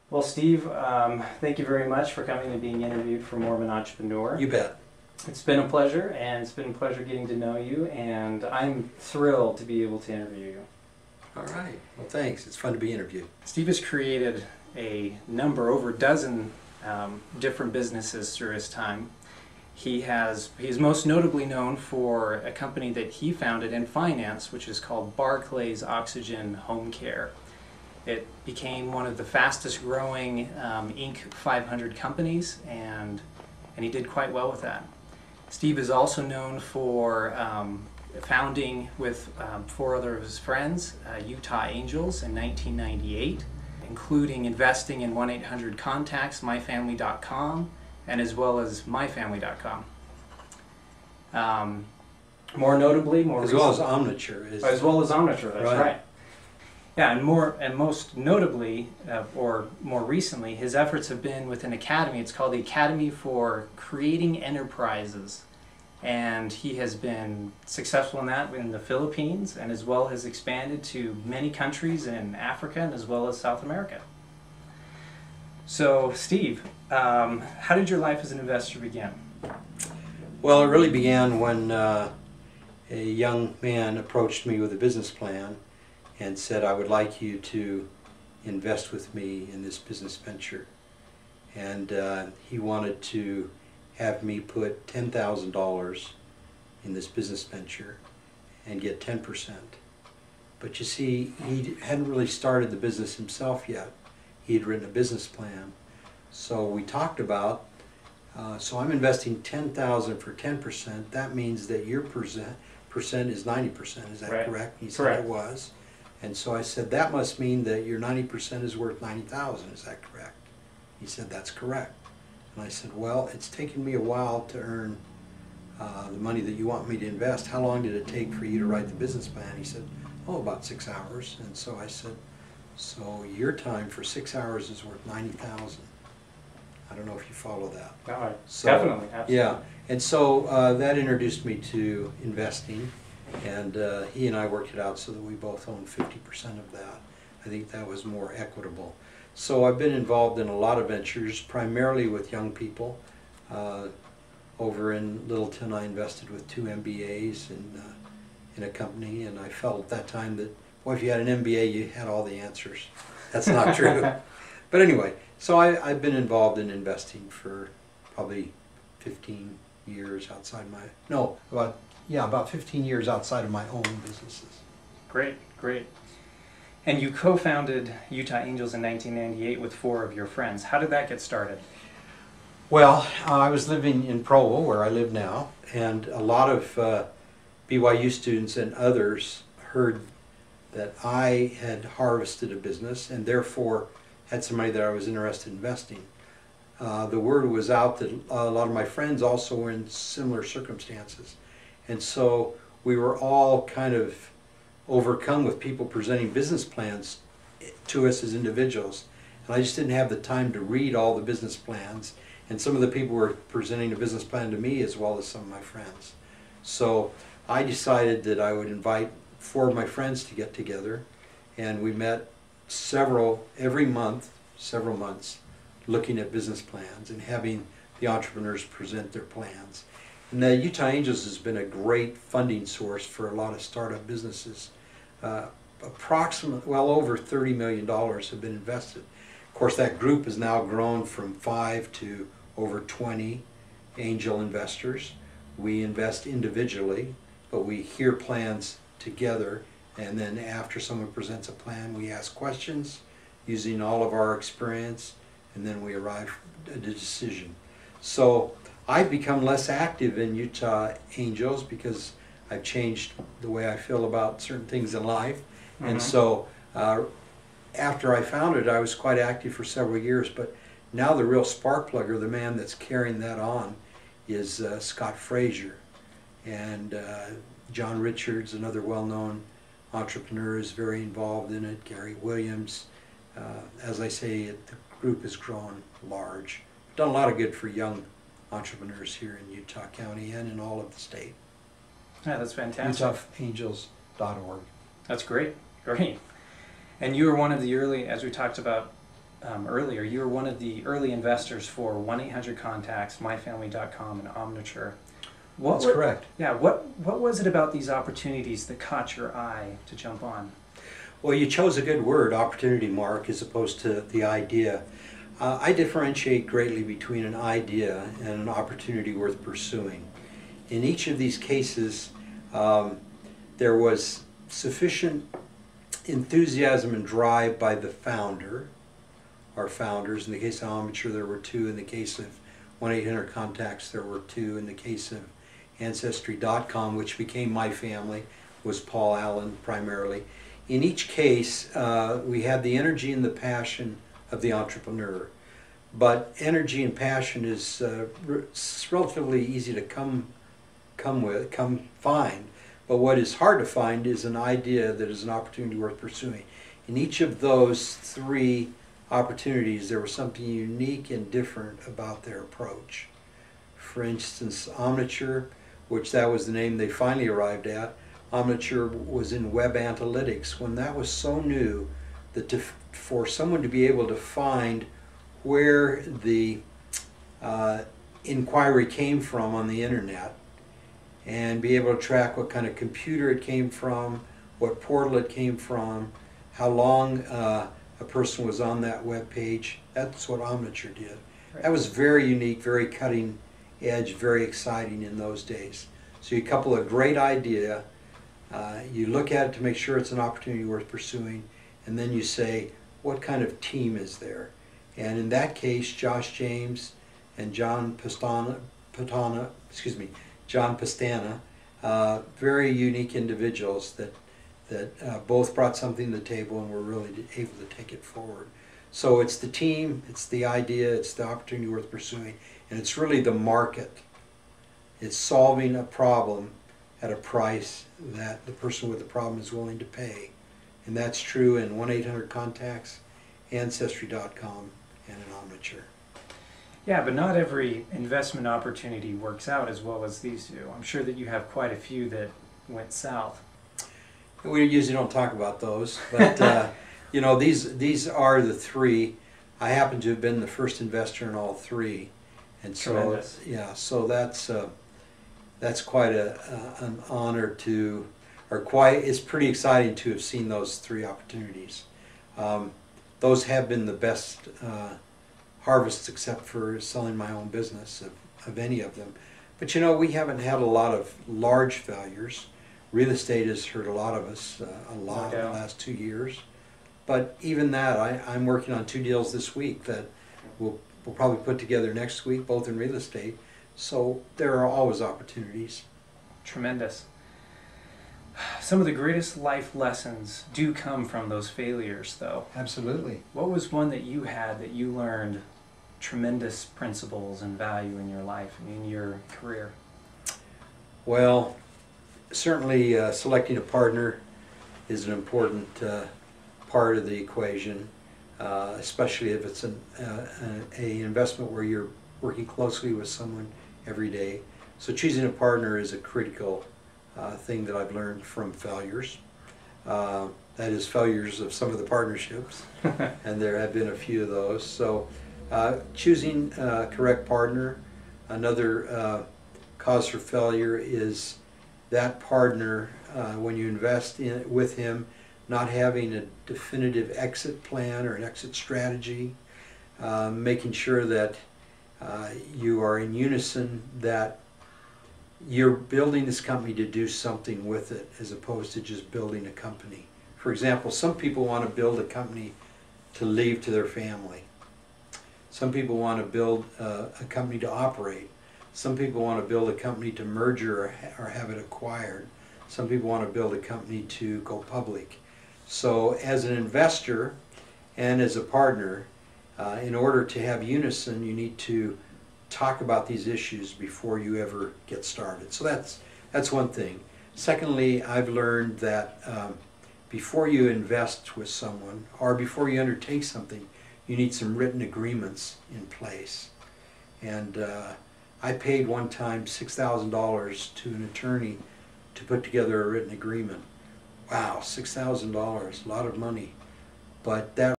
Well, Steve, thank you very much for coming and being interviewed for Mormon Entrepreneur. You bet. It's been a pleasure, and it's been a pleasure getting to know you, and I'm thrilled to be able to interview you. All right. Well, thanks. It's fun to be interviewed. Steve has created over a dozen different businesses through his time. He's most notably known for a company that he founded in finance, which is called Barclays Oxygen Home Care. It became one of the fastest growing Inc. 500 companies, and he did quite well with that. Steve is also known for founding with four other of his friends, Utah Angels in 1998, including investing in 1-800-CONTACTS, myfamily.com, and as well as myfamily.com. More notably, as well as Omniture. As well as Omniture, that's right. Yeah, and most notably, or more recently, his efforts have been with an academy. It's called the Academy for Creating Enterprises. And he has been successful in that in the Philippines, and as well has expanded to many countries in Africa and as well as South America. So, Steve, how did your life as an investor begin? Well, it really began when a young man approached me with a business plan and said, I would like you to invest with me in this business venture. And he wanted to have me put $10,000 in this business venture and get 10%. But you see, he hadn't really started the business himself yet. He had written a business plan. So we talked about, so I'm investing $10,000 for 10%. That means that your percent is 90%. Is that correct? He said it was. And so I said, that must mean that your 90% is worth $90,000. Is that correct? He said, that's correct. And I said, well, it's taken me a while to earn the money that you want me to invest. How long did it take for you to write the business plan? He said, oh, about 6 hours. And so I said, so your time for 6 hours is worth $90,000. I don't know if you follow that. No, definitely, absolutely. Yeah, and so that introduced me to investing, and he and I worked it out so that we both owned 50% of that. I think that was more equitable. So I've been involved in a lot of ventures, primarily with young people. Over in Littleton, I invested with 2 MBAs in a company, and I felt at that time that, well, if you had an MBA, you had all the answers. That's not true. But anyway, so I've been involved in investing for probably 15 years outside about 15 years outside of my own businesses. Great, great. And you co-founded Utah Angels in 1998 with 4 of your friends. How did that get started? Well, I was living in Provo, where I live now, and a lot of BYU students and others heard that I had harvested a business and therefore had some money that I was interested in investing. The word was out that a lot of my friends also were in similar circumstances. And so we were all kind of overcome with people presenting business plans to us as individuals. And I just didn't have the time to read all the business plans. And some of the people were presenting a business plan to me as well as some of my friends. So I decided that I would invite 4 of my friends to get together, and we met every month, several months, looking at business plans and having the entrepreneurs present their plans. And the Utah Angels has been a great funding source for a lot of startup businesses. Approximately, well over $30 million have been invested. Of course, that group has now grown from 5 to over 20 angel investors. We invest individually, but we hear plans together, and then after someone presents a plan, we ask questions using all of our experience, and then we arrive at a decision. So I've become less active in Utah Angels because I've changed the way I feel about certain things in life. Mm-hmm. And so after I founded it, I was quite active for several years, but now the real spark plug, or the man that's carrying that on, is Scott Frazier. And John Richards, another well-known entrepreneur, is very involved in it. Gary Williams. As I say, the group has grown large. Done a lot of good for young entrepreneurs here in Utah County and in all of the state. Yeah, that's fantastic. UtahAngels.org. That's great, great. And you were one of the early, as we talked about earlier, you were one of the early investors for 1-800-CONTACTS, MyFamily.com, and Omniture. That's correct. Yeah, what was it about these opportunities that caught your eye to jump on? Well, you chose a good word, opportunity, Mark, as opposed to the idea. I differentiate greatly between an idea and an opportunity worth pursuing. In each of these cases, there was sufficient enthusiasm and drive by the founder, our founders. In the case of Omniture, there were two. In the case of 1-800-CONTACTS, there were two. In the case of Ancestry.com, which became My Family, was Paul Allen primarily. In each case, we had the energy and the passion of the entrepreneur. But energy and passion is relatively easy to come find. But what is hard to find is an idea that is an opportunity worth pursuing. In each of those three opportunities, there was something unique and different about their approach. For instance, Omniture, which that was the name they finally arrived at, Omniture was in web analytics. When that was so new that for someone to be able to find where the inquiry came from on the internet and be able to track what kind of computer it came from, what portal it came from, how long a person was on that web page, that's what Omniture did. That was very unique, very cutting edge, very exciting in those days. So you couple a great idea, you look at it to make sure it's an opportunity worth pursuing, and then you say, what kind of team is there? And in that case, Josh James and John Pastana, very unique individuals that both brought something to the table and were really able to take it forward. So it's the team, it's the idea, it's the opportunity worth pursuing, and it's really the market. It's solving a problem at a price that the person with the problem is willing to pay. And that's true in 1-800-CONTACTS, Ancestry.com, and in Omniture. Yeah, but not every investment opportunity works out as well as these do. I'm sure that you have quite a few that went south. We usually don't talk about those, but you know, these are the three. I happen to have been the first investor in all three, and so Tremendous. yeah, so that's quite an honor to, it's pretty exciting to have seen those three opportunities. Those have been the best harvests, except for selling my own business, of any of them. But you know, we haven't had a lot of large failures. Real estate has hurt a lot of us, a lot in the last 2 years. But even that, I'm working on 2 deals this week that we'll probably put together next week, both in real estate. So there are always opportunities. Tremendous. Some of the greatest life lessons do come from those failures, though. Absolutely. What was one that you had that you learned tremendous principles and value in your life, in your career? Well, certainly selecting a partner is an important part of the equation, especially if it's an investment where you're working closely with someone every day. So choosing a partner is a critical thing that I've learned from failures. That is, failures of some of the partnerships, and there have been a few of those. So choosing a correct partner. Another cause for failure is that partner, when you invest with him, not having a definitive exit plan or an exit strategy, making sure that you are in unison, that you're building this company to do something with it as opposed to just building a company. For example, some people want to build a company to leave to their family. Some people want to build a company to operate. Some people want to build a company to merger or have it acquired. Some people want to build a company to go public. So as an investor and as a partner, in order to have unison, you need to talk about these issues before you ever get started. So that's one thing. Secondly, I've learned that before you invest with someone or before you undertake something, you need some written agreements in place. And I paid one time $6,000 to an attorney to put together a written agreement. Wow, $6,000, a lot of money. But that